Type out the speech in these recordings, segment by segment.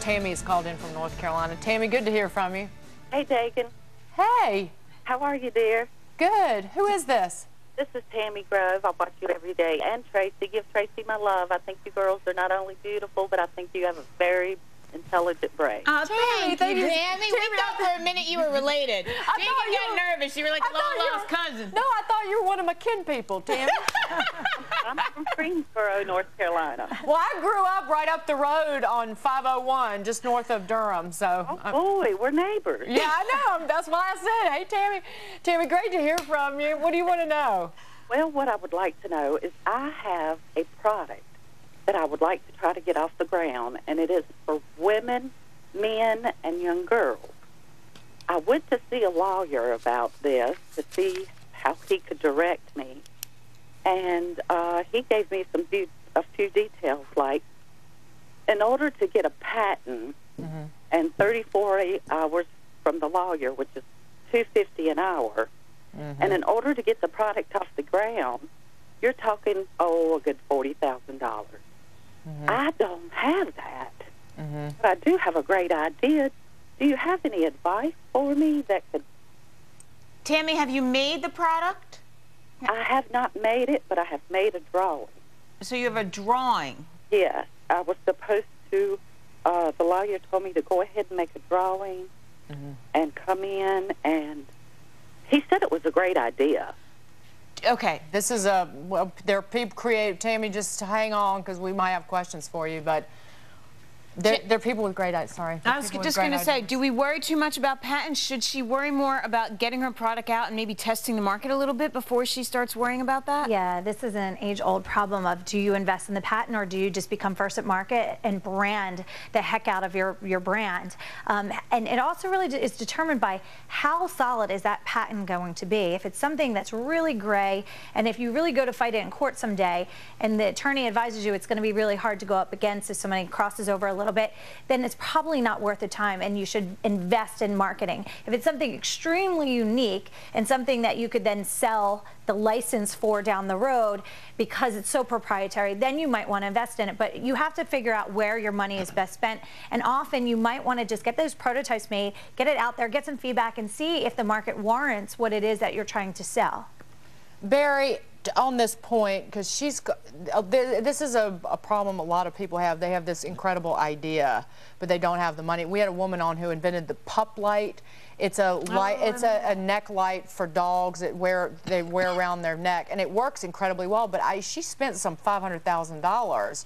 Tammy's called in from North Carolina. Tammy, good to hear from you. Hey, Dagan. Hey. How are you, dear? Good. Who is this? This is Tammy Grove. I watch you every day. And Tracy. Give Tracy my love. I think you girls are not only beautiful, but I think you have a very intelligent brain. Oh, Tammy, thank you, Tammy. We thought for a minute you were related. She got nervous. You were like a long-lost cousin. No, I thought you were one of my kin people, Tammy. I'm from Greensboro, North Carolina. Well, I grew up right up the road on 501, just north of Durham. So. Oh, boy, we're neighbors. Yeah, I know. That's why I said, hey, Tammy. Tammy, great to hear from you. What do you want to know? Well, what I would like to know is I have a product that I would like to try to get off the ground, and it is for women, men, and young girls. I went to see a lawyer about this to see how he could direct me, and he gave me a few details, like in order to get a patent and 34 hours from the lawyer, which is $2.50 an hour, and in order to get the product off the ground, you're talking, a good $40,000. I don't have that, but I do have a great idea. Do you have any advice for me that could... Tammy, have you made the product? I have not made it, but I have made a drawing. So you have a drawing? Yes. I was supposed to, the lawyer told me to go ahead and make a drawing and come in, and he said it was a great idea. Okay, this is well, there are people creative. Tammy, just hang on because we might have questions for you, but there are people with great ideas. Sorry. I was just going to say, do we worry too much about patents? Should she worry more about getting her product out and maybe testing the market a little bit before she starts worrying about that? Yeah, this is an age-old problem of, do you invest in the patent or do you just become first at market and brand the heck out of your brand? And it also really is determined by how solid is that patent going to be. If it's something that's really gray, and if you really go to fight it in court someday and the attorney advises you it's going to be really hard to go up against if somebody crosses over a little bit, then it's probably not worth the time, and you should invest in marketing. If it's something extremely unique and something that you could then sell the license for down the road because it's so proprietary, then you might want to invest in it. But you have to figure out where your money is best spent, and often you might want to just get those prototypes made, get it out there, get some feedback, and see if the market warrants what it is that you're trying to sell. Barry, on this point, because this is a problem a lot of people have. They have this incredible idea, but they don't have the money. We had a woman on who invented the pup light. It's a light. It's a neck light for dogs that they wear around their neck, and it works incredibly well. But she spent some $500,000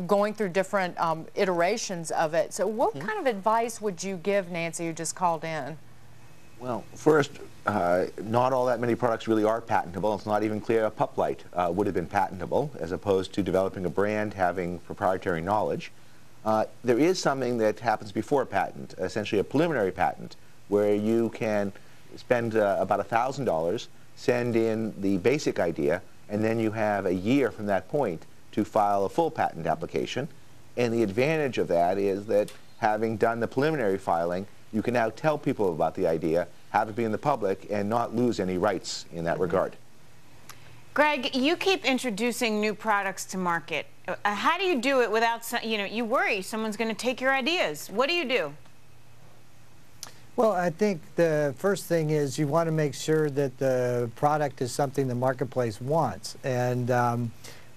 going through different iterations of it. So, what kind of advice would you give Nancy, who just called in? Well, first, not all that many products really are patentable. It's not even clear a pup light would have been patentable, as opposed to developing a brand having proprietary knowledge. There is something that happens before a patent, essentially a preliminary patent, where you can spend about $1,000, send in the basic idea, and then you have a year from that point to file a full patent application. And the advantage of that is that having done the preliminary filing, you can now tell people about the idea, have it be in the public, and not lose any rights in that regard. Greg, you keep introducing new products to market. How do you do it without, you worry someone's going to take your ideas. What do you do? Well, I think the first thing is you want to make sure that the product is something the marketplace wants. And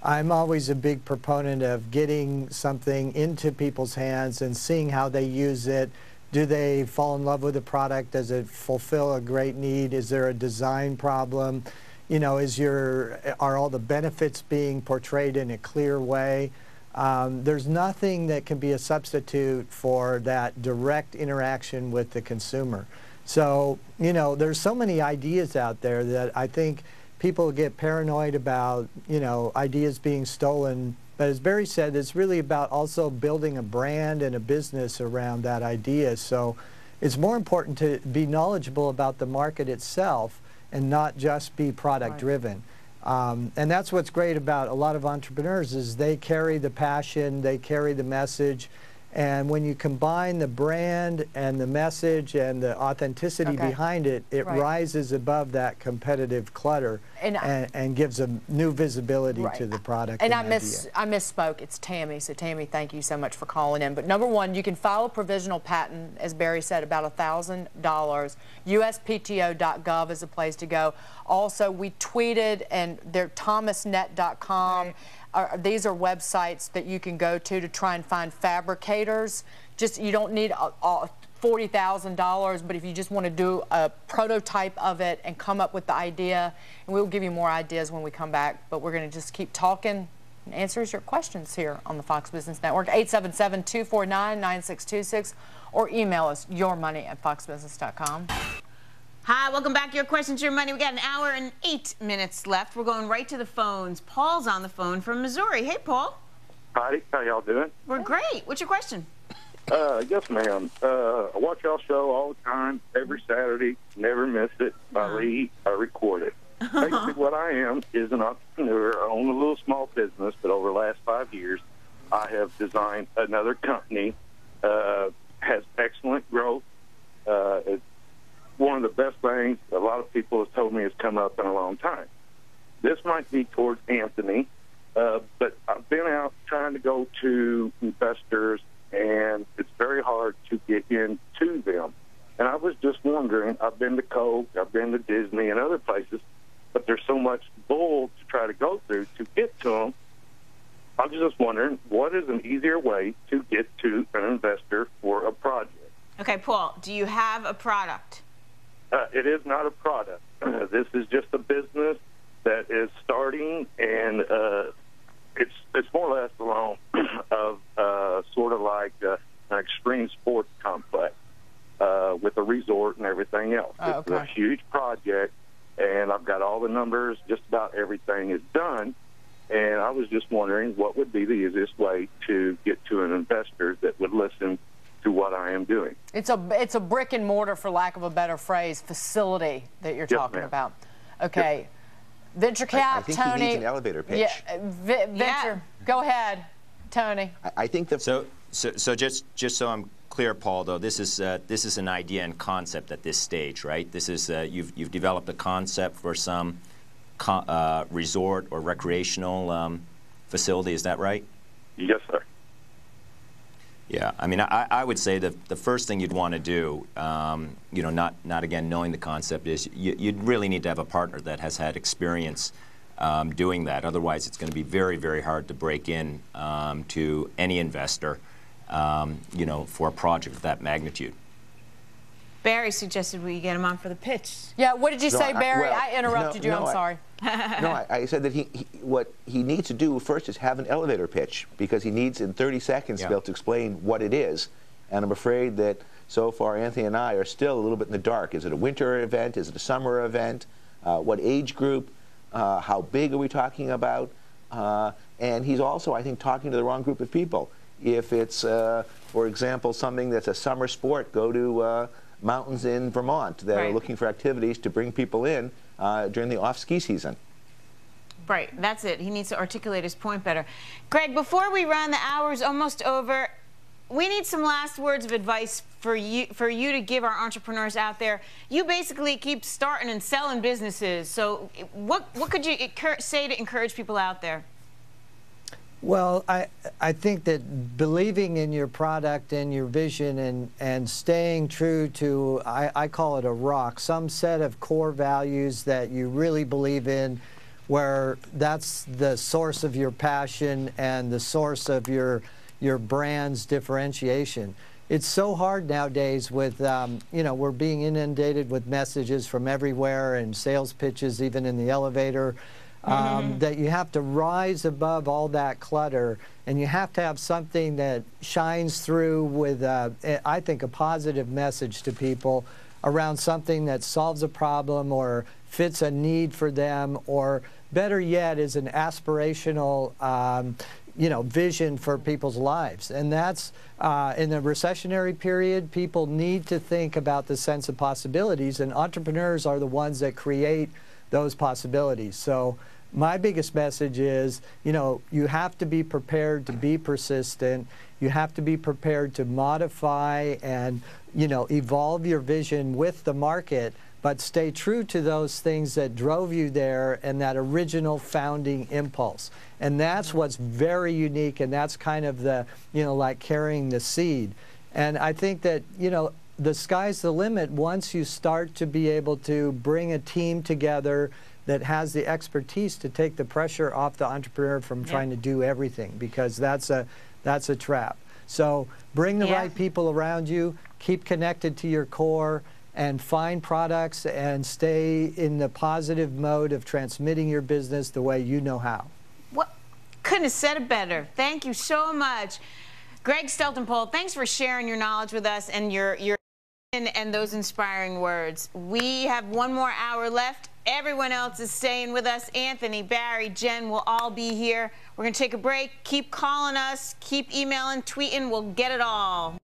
I'm always a big proponent of getting something into people's hands and seeing how they use it. Do they fall in love with the product? Does it fulfill a great need? Is there a design problem? You know, are all the benefits being portrayed in a clear way? There's nothing that can be a substitute for that direct interaction with the consumer. So, you know, there's so many ideas out there that I think people get paranoid about, ideas being stolen. But as Barry said, it's really about also building a brand and a business around that idea. So it's more important to be knowledgeable about the market itself and not just be product driven. And that's what's great about a lot of entrepreneurs is they carry the passion, they carry the message, And when you combine the brand and the message and the authenticity behind it, it rises above that competitive clutter and gives a new visibility to the product. And I misspoke. It's Tammy. So Tammy, thank you so much for calling in. But number one, you can file a provisional patent, as Barry said, about $1,000. USPTO.gov is a place to go. Also, we tweeted, and they're thomasnet.com. These are websites that you can go to try and find fabricators. You don't need $40,000, but if you just want to do a prototype of it and come up with the idea, and we'll give you more ideas when we come back, but we're going to just keep talking and answers your questions here on the Fox Business Network. 877-249-9626, or email us yourmoney@foxbusiness.com. Hi, welcome back. Your questions, your money. We got an hour and 8 minutes left. We're going right to the phones. Paul's on the phone from Missouri. Hey, Paul. Hi, how y'all doing? We're great. What's your question? Yes, ma'am. I watch y'all show all the time, every Saturday. Never miss it. I read, I record it. Basically, what I am is an entrepreneur. I own a little small business, but over the last 5 years, I have designed another company. Has excellent growth. It's one of the best things a lot of people have told me has come up in a long time. This might be towards Anthony, but I've been out trying to go to investors, and it's very hard to get into them. And I was just wondering, I've been to Coke, I've been to Disney and other places, but there's so much bull to try to go through to get to them. I was just wondering, what is an easier way to get to an investor for a project? Okay, Paul, do you have a product? It is not a product. This is just a business that is starting, and it's more or less along of sort of like an extreme sports complex with a resort and everything else. It's a huge project, and I've got all the numbers. Just about everything is done, and I was just wondering what would be the easiest way to get to an investor that would listen to what I am doing. It's a brick and mortar, for lack of a better phrase, facility that you're talking about. Okay. Venture cap, I think Tony. he needs an elevator pitch. Yeah, venture. Go ahead, Tony. I think the so just so I'm clear, Paul, though, this is an idea and concept at this stage, right? This is you've developed a concept for some resort or recreational facility. Is that right? Yes, sir. Yeah, I mean, I would say that the first thing you'd want to do, you know, not again knowing the concept, is you'd really need to have a partner that has had experience doing that. Otherwise, it's going to be very, very hard to break in to any investor, you know, for a project of that magnitude. Barry suggested we get him on for the pitch. Yeah, what did you say, Barry? well, I interrupted you. I'm sorry. No, I said that what he needs to do first is have an elevator pitch, because he needs in 30 seconds to be able to explain what it is. And I'm afraid that so far Anthony and I are still a little bit in the dark. Is it a winter event? Is it a summer event? What age group? How big are we talking about? And he's also, I think, talking to the wrong group of people. If it's, for example, something that's a summer sport, go to mountains in Vermont that are looking for activities to bring people in during the off-ski season. Right, that's it. He needs to articulate his point better. Greg, before we run, the hour's almost over. We need some last words of advice for you to give our entrepreneurs out there. You basically keep starting and selling businesses. So what could you say to encourage people out there? Well, I think that believing in your product and your vision and staying true to, I call it a rock, some set of core values that you really believe in, where that's the source of your passion and the source of your brand's differentiation. It's so hard nowadays with, you know, we're being inundated with messages from everywhere and sales pitches, even in the elevator. That you have to rise above all that clutter, and you have to have something that shines through with, I think, a positive message to people around something that solves a problem or fits a need for them, or better yet, is an aspirational you know, vision for people's lives. And that's, in the recessionary period, people need to think about the sense of possibilities, and entrepreneurs are the ones that create those possibilities. So my biggest message is, you know, you have to be prepared to be persistent. You have to be prepared to modify and, you know, evolve your vision with the market, but stay true to those things that drove you there and that original founding impulse. And that's what's very unique, and that's kind of the, you know, like carrying the seed. And I think that, you know, the sky's the limit once you start to be able to bring a team together that has the expertise to take the pressure off the entrepreneur from trying to do everything, because that's a trap. So bring the right people around you, keep connected to your core, and find products and stay in the positive mode of transmitting your business the way you know how. What? Couldn't have said it better. Thank you so much. Greg Steltenpohl, thanks for sharing your knowledge with us and your and those inspiring words. We have one more hour left. Everyone else is staying with us. Anthony, Barry, Jen will all be here. We're going to take a break. Keep calling us. Keep emailing, tweeting. We'll get it all.